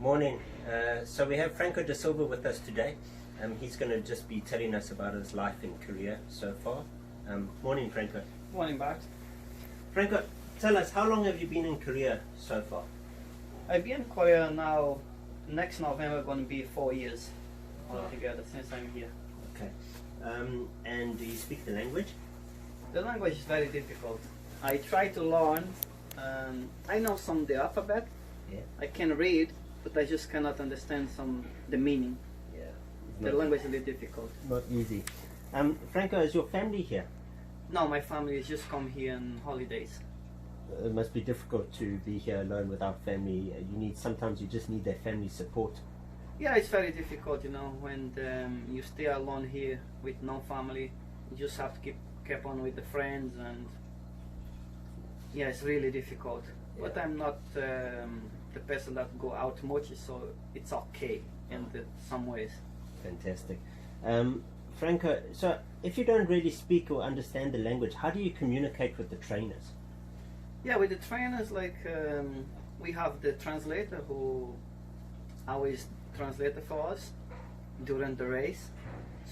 Morning. So we have Franco Dasilva with us today. He's going to just be telling us about his life in Korea so far. Morning, Franco. Morning, Bart. Franco, tell us, how long have you been in Korea so far? I've been in Korea now. Next November going to be 4 years altogether since I'm here. Okay. And do you speak the language? The language is very difficult. I try to learn. I know some of the alphabet. Yeah. I can read, but I just cannot understand the meaning. Yeah. The language is a little difficult. Not easy. Franco, is your family here? No, my family has just come here on holidays. It must be difficult to be here alone without family. Sometimes you just need that family support. Yeah, it's very difficult, when you stay alone here with no family. You just have to keep on with the friends, and yeah, it's really difficult. Yeah. But I'm not the person that go out much, so it's okay in some ways. Fantastic. Franco, so if you don't really speak or understand the language, how do you communicate with the trainers? Yeah, with the trainers, we have the translator who always translates for us during the race,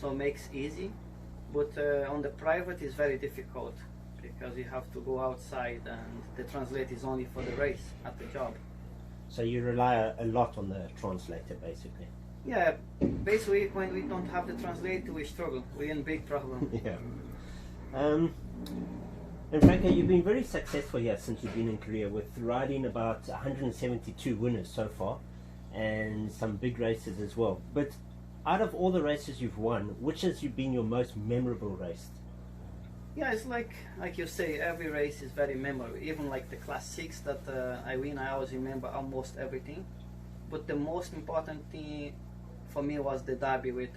so it makes easy. But on the private it's very difficult because you have to go outside and the translator is only for the race at the job. So you rely a lot on the translator, basically? Yeah, basically when we don't have the translator we struggle, we're in big problem. Yeah. And Franco, you've been very successful here since you've been in Korea, with riding about 172 winners so far and some big races as well. But out of all the races you've won, which has been your most memorable race? Yeah, it's like you say, every race is very memorable. Even like the Class 6 that I win, I always remember almost everything. But the most important thing for me was the derby with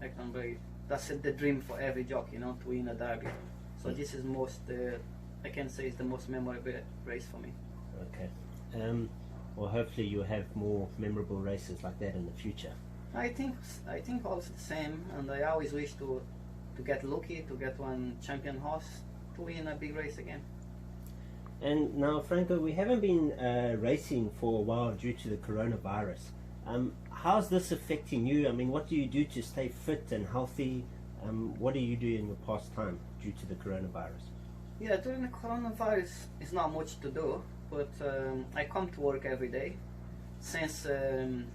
Ektonberg. That's the dream for every jockey, to win a derby. So this is I can say it's the most memorable race for me. Okay. Well, hopefully you'll have more memorable races like that in the future. I think also the same, and I always wish to get lucky, to get one champion horse, to win a big race again. And now, Franco, we haven't been racing for a while due to the coronavirus. How's this affecting you? I mean, what do you do to stay fit and healthy? What do you do in your pastime due to the coronavirus? Yeah, during the coronavirus, it's not much to do, but I come to work every day. Since it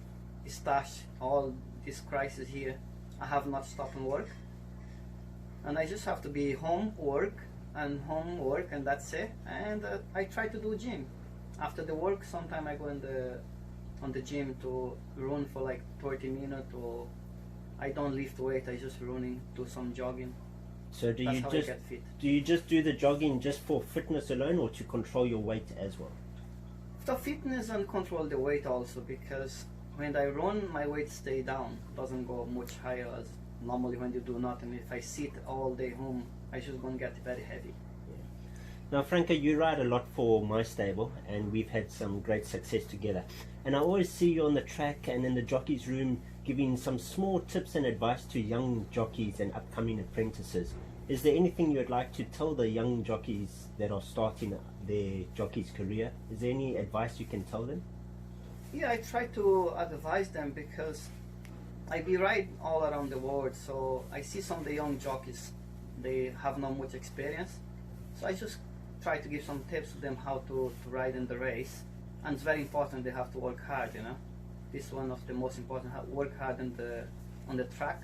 started all this crisis here, I have not stopped in work. And I just have to be home, work, and that's it. And I try to do gym. After the work, sometimes I go on the gym to run for like 30 minutes, or I don't lift weight, I just running, do some jogging. So do That's you how just I get fit. Do you just do the jogging just for fitness alone, or to control your weight as well? For fitness and control the weight also, because when I run, my weight stay down, doesn't go much higher as normally when you do nothing. If I sit all day home, I just gonna get very heavy. Yeah. Now, Franco, you ride a lot for my stable, and we've had some great success together. And I always see you on the track and in the jockey's room giving some small tips and advice to young jockeys and upcoming apprentices. Is there anything you would like to tell the young jockeys that are starting their jockey's career? Is there any advice you can tell them? Yeah, I try to advise them because I be riding all around the world, so I see some of the young jockeys, they have not much experience. So I just try to give some tips to them how to ride in the race. And it's very important, they have to work hard, This is one of the most important, work hard on the track.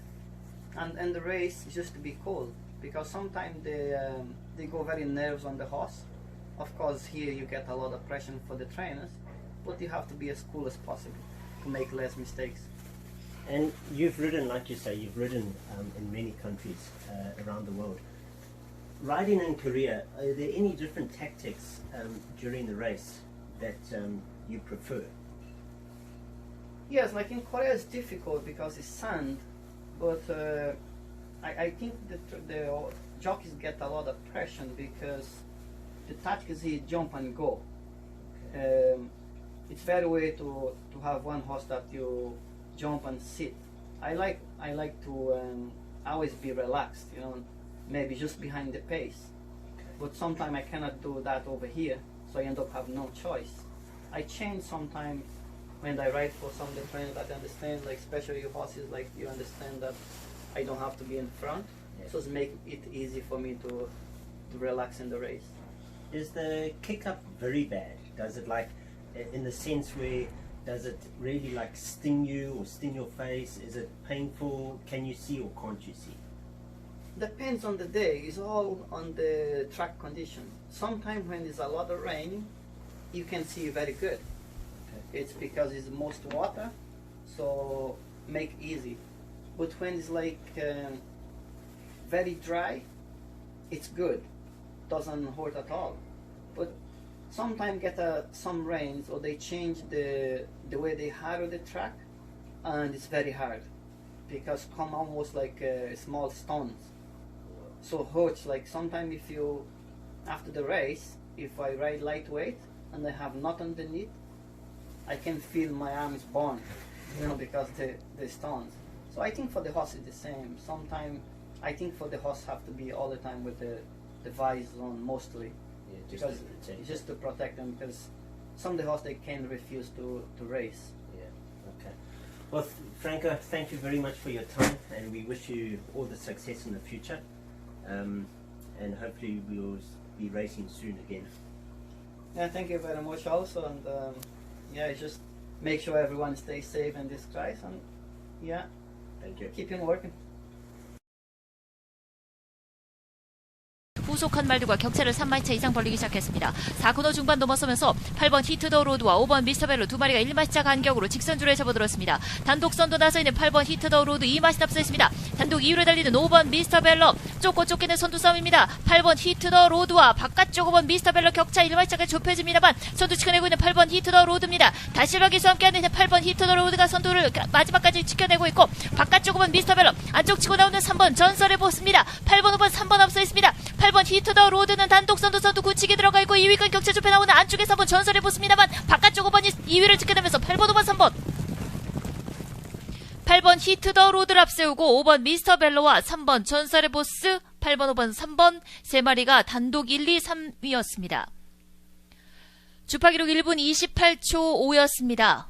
And in the race, just to be cool, because sometimes they go very nervous on the horse. Of course, here you get a lot of pressure for the trainers, but you have to be as cool as possible to make less mistakes. And you've ridden, like you say, you've ridden in many countries around the world. Riding in Korea, are there any different tactics during the race that you prefer? Yes, like in Korea it's difficult because it's sand, but I think that the jockeys get a lot of pressure because the tactic is here, jump and go. It's very way to have one horse that you jump and sit. I like to always be relaxed, maybe just behind the pace. But sometimes I cannot do that over here, so I end up having no choice. I change sometimes when I ride for some of the friends that understand, like especially horses, like you understand that I don't have to be in front, so it's make it easy for me to relax in the race. Is the kick up very bad? Does it like, in the sense where, does it really like sting you or sting your face? Is it painful? Can you see or can't you see? Depends on the day. It's all on the track condition. Sometimes when there's a lot of rain, you can see very good. Okay. It's because it's most water, so make easy. But when it's like very dry, it's good. Doesn't hurt at all. But sometimes get some rains or they change the way they harrow the track, and it's very hard because come almost like small stones. So hurts, like sometimes if you, after the race, if I ride lightweight and I have nothing underneath, I can feel my arms burn, you know, because the stones. So I think for the horse it's the same. Sometimes I think for the horse have to be all the time with the visor on mostly, because just to protect them, because some of the horse they can refuse to race. Yeah. Okay. Well, Franco, thank you very much for your time, and we wish you all the success in the future. And hopefully we'll be racing soon again. Yeah, thank you very much also, and yeah, just make sure everyone stays safe in this crisis, and yeah, thank you. Keep on working. 후속한 말들과 격차를 3마차 이상 벌리기 시작했습니다. 4코너 중반 넘어서면서 8번 히트 더 로드와 5번 미스터벨로 두 마리가 1마차 간격으로 직선주로에 접어들었습니다. 단독 선두 나서있는 8번 히트 더 로드 2마차 앞서 있습니다. 단독 2위로 달리는 5번 미스터벨로 쫓고 쫓기는 선두 싸움입니다. 8번 히트 더 로드와 바깥쪽 5번 미스터벨로 격차 1마차가 좁혀집니다만 선두 지켜내고 있는 8번 히트 더 로드입니다. 다실바 기수와 함께하는 8번 히트 더 로드가 선두를 마지막까지 지켜내고 있고 바깥쪽 5번 미스터벨로 안쪽 치고 나오는 3번 전설의 보스입니다. 8번 5번 3번 앞서 있습니다. 8번 히트 더 로드는 단독 선두 굳히게 들어가 있고 2위권 격차 좁혀 나오는 안쪽에 3번 전설의 보스입니다만 바깥쪽 5번이 2위를 지켜내면서 8번 5번 3번 8번 히트 더 로드를 앞세우고 5번 미스터 벨로와 3번 전설의 보스 8번 5번 3번 세 마리가 단독 1, 2, 3위였습니다. 주파 기록 1분 28초 5였습니다.